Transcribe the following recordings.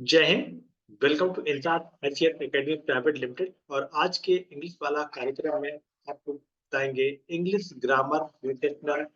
जय Hind. Welcome to Insat HEF academy private limited. और आज के इंग्लिश वाला कार्यक्रम में आपको बताएंगे English grammar, literature,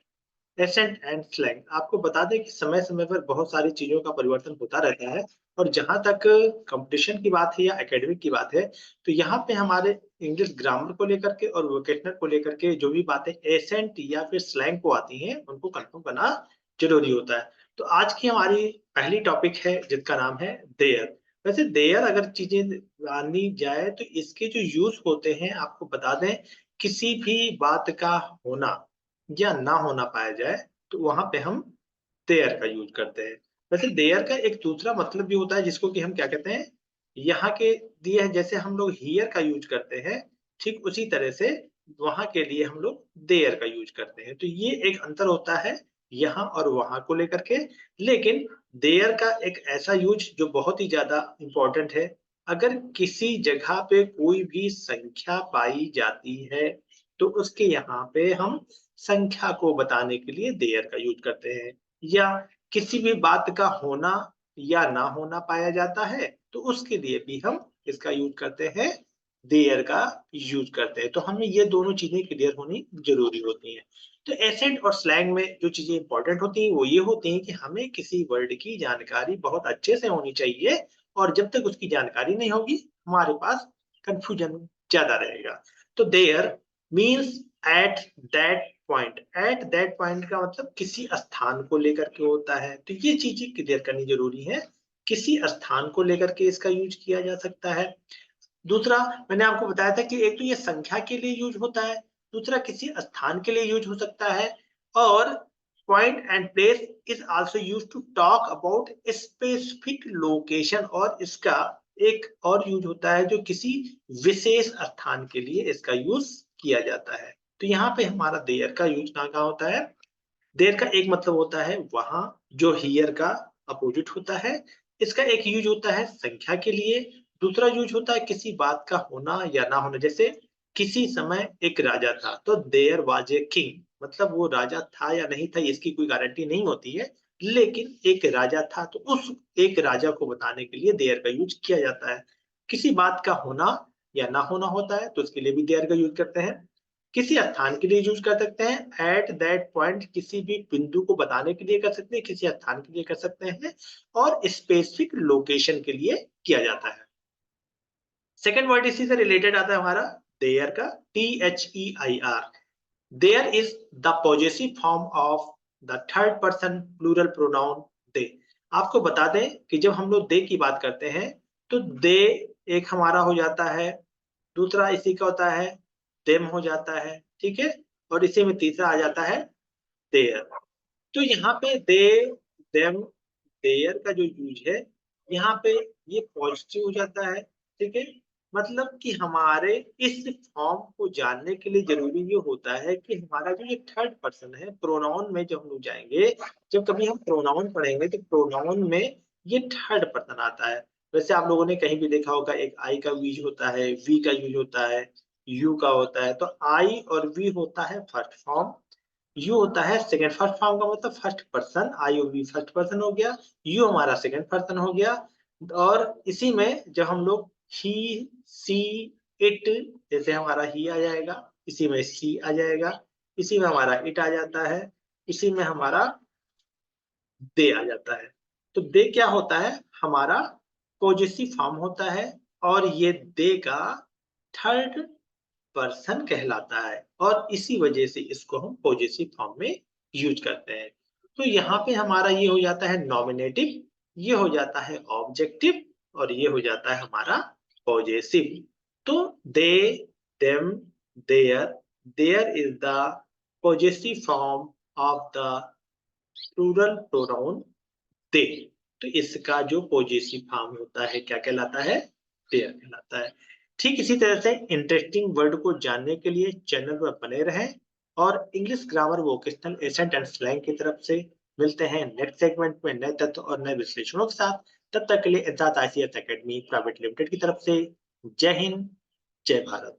accent and slang. आपको बता दें कि समय समय पर बहुत सारी चीजों का परिवर्तन होता रहता है। और जहां तक कंपटीशन की बात है या एकेडमिक की बात है, तो यहाँ पे हमारे इंग्लिश ग्रामर को लेकर के और वोकेशनल को लेकर के जो भी बातें एसेंट या फिर स्लैंग को आती हैं, उनको कंफर्म करना जरूरी होता है। तो आज की हमारी पहली टॉपिक है जिसका नाम है देयर। वैसे देयर अगर चीजें आनी जाए तो इसके जो यूज होते हैं आपको बता दें, किसी भी बात का होना या ना होना पाया जाए तो वहां पे हम देयर का यूज करते हैं। वैसे देयर का एक दूसरा मतलब भी होता है जिसको कि हम क्या कहते हैं, यहाँ के दिए हैं। जैसे हम लोग हियर का यूज करते हैं, ठीक उसी तरह से वहां के लिए हम लोग देयर का यूज करते हैं। तो ये एक अंतर होता है यहाँ और वहां को लेकर के। लेकिन देयर का एक ऐसा यूज जो बहुत ही ज्यादा इंपॉर्टेंट है। अगर किसी जगह पे कोई भी संख्या पाई जाती है तो उसके यहाँ पे हम संख्या को बताने के लिए देयर का यूज करते हैं। या किसी भी बात का होना या ना होना पाया जाता है तो उसके लिए भी हम इसका यूज करते हैं, देयर का यूज करते हैं। तो हमें ये दोनों चीजें क्लियर होनी जरूरी होती हैं। तो एसेंट और स्लैंग में जो चीजें इंपॉर्टेंट होती हैं वो ये होती हैं कि हमें किसी वर्ड की जानकारी बहुत अच्छे से होनी चाहिए। और जब तक उसकी जानकारी नहीं होगी हमारे पास कंफ्यूजन ज्यादा रहेगा। तो there means at that point. At that point का मतलब किसी स्थान को लेकर के होता है। तो ये चीजें क्लियर करनी जरूरी है। किसी स्थान को लेकर के इसका यूज किया जा सकता है। दूसरा, मैंने आपको बताया था कि एक तो ये संख्या के लिए यूज होता है, दूसरा किसी स्थान के लिए यूज हो सकता है। और point and place is also used to talk about specific location. और इसका एक और यूज होता है जो किसी विशेष स्थान के लिए इसका यूज किया जाता है। तो यहाँ पे हमारा देयर का यूज कहाँ कहाँ होता है। देयर का एक मतलब होता है वहां, जो हियर का अपोजिट होता है। इसका एक यूज होता है संख्या के लिए। दूसरा यूज होता है किसी बात का होना या ना होना। जैसे किसी समय एक राजा था तो देयर वाज ए किंग, मतलब वो राजा था या नहीं था इसकी कोई गारंटी नहीं होती है, लेकिन एक राजा था तो उस एक राजा को बताने के लिए देयर का यूज किया जाता है। किसी बात का होना या ना होना होता है तो उसके लिए भी देयर का यूज करते हैं। किसी स्थान के लिए यूज कर सकते हैं, एट दैट पॉइंट किसी भी बिंदु को बताने के लिए कर सकते हैं, किसी स्थान के लिए कर सकते हैं। और स्पेसिफिक लोकेशन के लिए किया जाता है। सेकंड वर्ड इसी से रिलेटेड आता है हमारा देयर का, THEIR। Their is the possessive form of the third person plural pronoun they. आपको बता दें कि जब हम लोग दे की बात करते हैं तो दे एक हमारा हो जाता है, दूसरा इसी का होता है देम हो जाता है, ठीक है। और इसी में तीसरा आ जाता है देयर। तो यहाँ पे दे, देम, देयर का जो यूज है यहाँ पे ये पॉजिटिव हो जाता है, ठीक है। मतलब कि हमारे इस फॉर्म को जानने के लिए जरूरी ये होता है कि हमारा जो ये थर्ड पर्सन है, प्रोनाउन में जब हम लोग जाएंगे, जब कभी हम प्रोनाउन पढ़ेंगे तो प्रोनाउन में ये थर्ड पर्सन आता है। वैसे आप लोगों ने कहीं भी देखा होगा एक आई का यूज होता है, वी का यूज होता है, यू का होता है। तो आई और वी होता है फर्स्ट फॉर्म, यू होता है सेकंड। फर्स्ट फॉर्म का मतलब फर्स्ट पर्सन, आई ओ वी फर्स्ट पर्सन हो गया, यू हमारा सेकंड पर्सन हो गया। और इसी में जब हम लोग ही, सी, इट, जैसे हमारा ही आ जाएगा, इसी में सी आ जाएगा, इसी में हमारा इट आ जाता है, इसी में हमारा दे आ जाता है। तो दे क्या होता है, हमारा पॉजेसिव फॉर्म होता है। और ये दे का थर्ड पर्सन कहलाता है और इसी वजह से इसको हम पॉजेसिव फॉर्म में यूज करते हैं। तो यहाँ पे हमारा ये हो जाता है नॉमिनेटिव, ये हो जाता है ऑब्जेक्टिव, और ये हो जाता है हमारा पॉजेसिव। तो they, them, their, their is the possessive form of the plural pronoun they. तो इसका जो पॉजेसिव फॉर्म होता है क्या कहलाता है, देयर कहलाता है। ठीक इसी तरह से इंटरेस्टिंग वर्ड को जानने के लिए चैनल पर बने रहें। और English grammar, vocational, accent and slang की तरफ से मिलते हैं नेक्स्ट सेगमेंट में नए तथ्य और नए विश्लेषणों के साथ। तब तक के लिए इजाजत, ICF एकेडमी प्राइवेट लिमिटेड की तरफ से। जय हिंद, जय भारत।